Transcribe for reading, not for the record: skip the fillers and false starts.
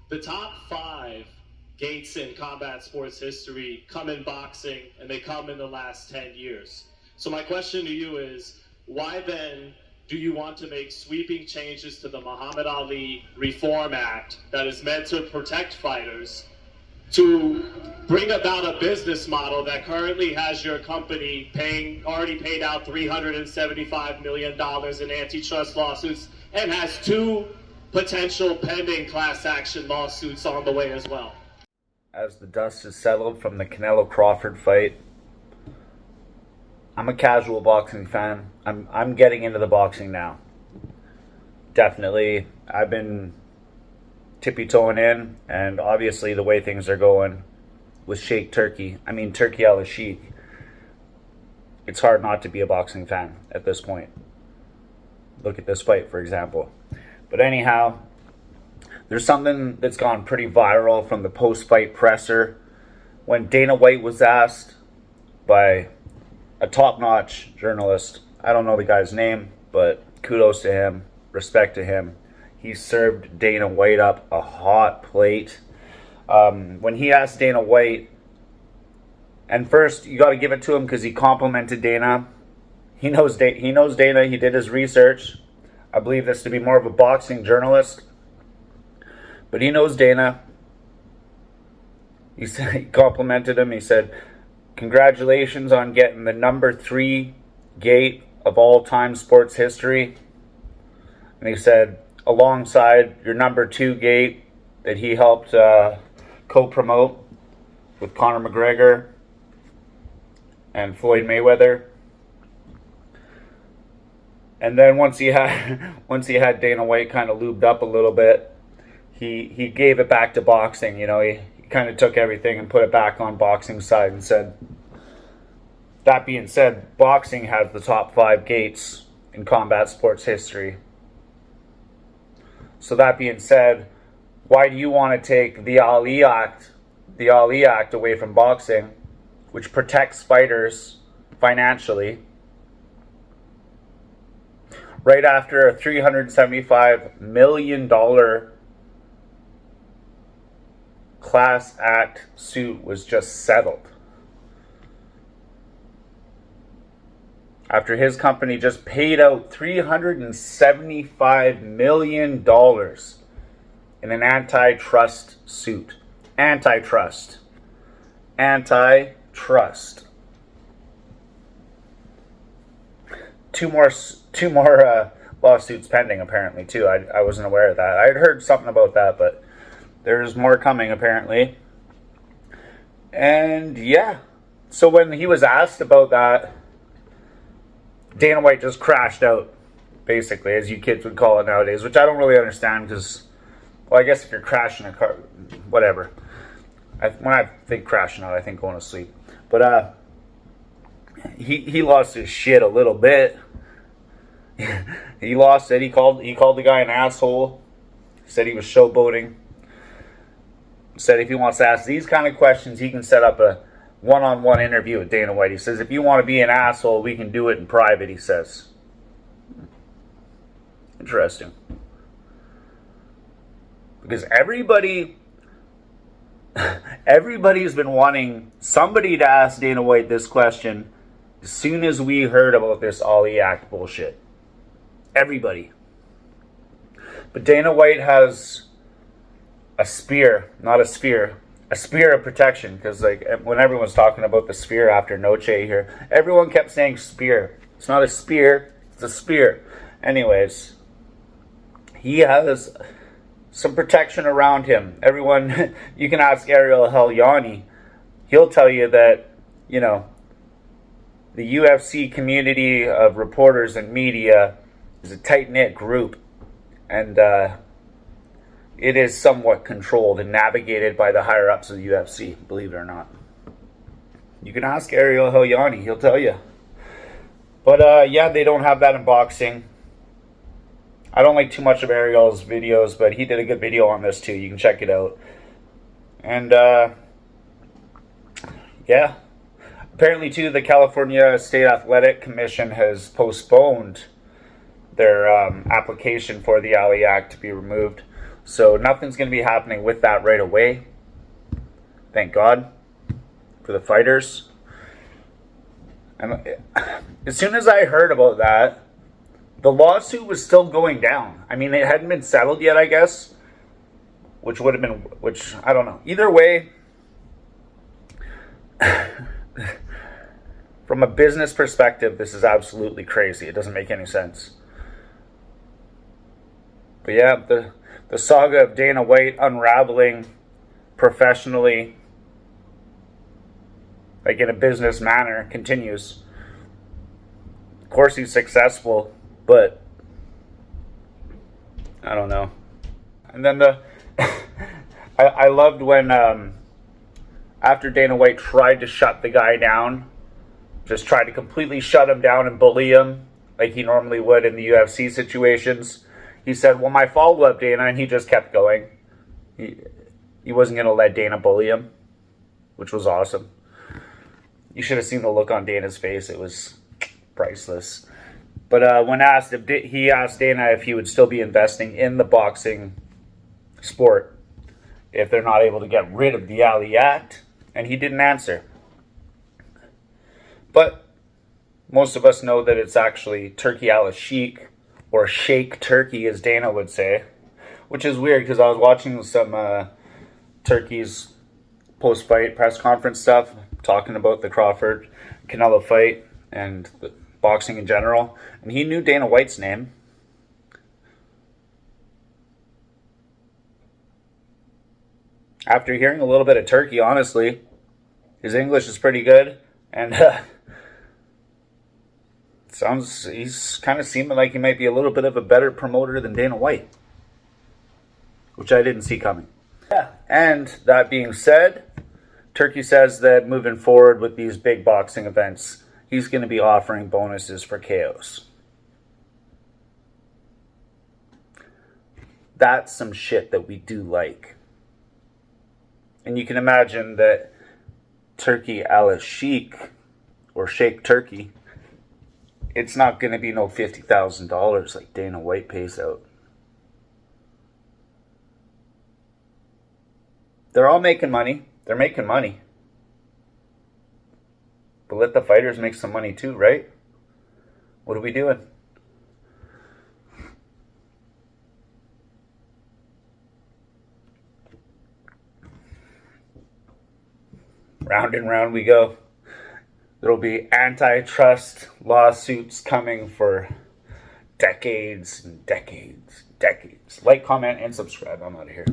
The top 5 gates in combat sports history come in boxing, and they come in the last 10 years. So my question to you is, why then do you want to make sweeping changes to the Muhammad Ali Reform Act that is meant to protect fighters, to bring about a business model that currently has your company already paid out $375 million in antitrust lawsuits and has 2 potential pending class action lawsuits on the way as well? As the dust has settled from the Canelo Crawford fight, I'm a casual boxing fan. I'm getting into the boxing now. Definitely. I've been tippy-toeing in, and obviously the way things are going with Turki Al-Sheikh, it's hard not to be a boxing fan at this point. Look at this fight, for example. But anyhow, there's something that's gone pretty viral from the post-fight presser when Dana White was asked by a top-notch journalist. I don't know the guy's name, but kudos to him, respect to him. He served Dana White up a hot plate. When he asked Dana White, and first you got to give it to him because he complimented Dana. He knows Dana. He did his research. I believe this to be more of a boxing journalist, but he knows Dana. He complimented him. He said, "Congratulations on getting the number 3 gate of all time sports history." And he said, alongside your number 2 gate that he helped co-promote with Conor McGregor and Floyd Mayweather. And then once he had Dana White kind of lubed up a little bit, he gave it back to boxing. You know, he kind of took everything and put it back on boxing side and said, that being said, boxing has the top 5 gates in combat sports history. So that being said, why do you want to take the Ali Act away from boxing, which protects fighters financially, right after a $375 million class act suit was just settled? After his company just paid out $375 million in an antitrust suit. Antitrust. 2 more lawsuits pending apparently too. I wasn't aware of that. I had heard something about that, but there's more coming apparently. And yeah, so when he was asked about that, Dana White just crashed out, basically, as you kids would call it nowadays, which I don't really understand because, well, I guess if you're crashing a car, whatever. When I think crashing out, I think going to sleep. But he lost his shit a little bit. He lost it. He called the guy an asshole. Said he was showboating. Said if he wants to ask these kind of questions, he can set up a one-on-one interview with Dana White. He says, if you want to be an asshole, we can do it in private, he says. Interesting. Because everybody's been wanting somebody to ask Dana White this question as soon as we heard about this Ali Act bullshit. Everybody. But Dana White has a spear, not a sphere. A spear of protection, because like when everyone's talking about the spear after Noche here, everyone kept saying spear. It's not a spear, it's a spear. Anyways, he has some protection around him. Everyone, you can ask Ariel Helwani. He'll tell you that, you know, the UFC community of reporters and media is a tight-knit group, and it is somewhat controlled and navigated by the higher-ups of the UFC, believe it or not. You can ask Ariel Helwani, he'll tell you. But yeah, they don't have that in boxing. I don't like too much of Ariel's videos, but he did a good video on this too. You can check it out. And yeah. Apparently too, the California State Athletic Commission has postponed their application for the Ali Act to be removed. So nothing's going to be happening with that right away. Thank God for the fighters. And as soon as I heard about that, the lawsuit was still going down. I mean, it hadn't been settled yet, I guess, which would have been, which, I don't know. Either way, from a business perspective, this is absolutely crazy. It doesn't make any sense. But yeah, the saga of Dana White unraveling professionally, like in a business manner, continues. Of course he's successful, but I don't know. And then I loved when after Dana White tried to shut the guy down, just tried to completely shut him down and bully him like he normally would in the UFC situations, he said, well, my follow-up, Dana, and he just kept going. He wasn't going to let Dana bully him, which was awesome. You should have seen the look on Dana's face. It was priceless. But when asked, he asked Dana if he would still be investing in the boxing sport if they're not able to get rid of the Ali Act, and he didn't answer. But most of us know that it's actually Turki Al-Sheikh, or Sheikh Turki, as Dana would say, which is weird because I was watching some Turki's post-fight press conference stuff, talking about the Crawford-Canelo fight and the boxing in general, and he knew Dana White's name. After hearing a little bit of Turkey, honestly, his English is pretty good, and he's kind of seeming like he might be a little bit of a better promoter than Dana White, which I didn't see coming. Yeah. And that being said, Turki says that moving forward with these big boxing events, he's going to be offering bonuses for KOs. That's some shit that we do like. And you can imagine that Turki Al-Sheikh, or Sheikh Turki, it's not going to be no $50,000 like Dana White pays out. They're all making money. They're making money. But let the fighters make some money too, right? What are we doing? Round and round we go. There'll be antitrust lawsuits coming for decades and decades, decades. Like, comment, and subscribe. I'm out of here.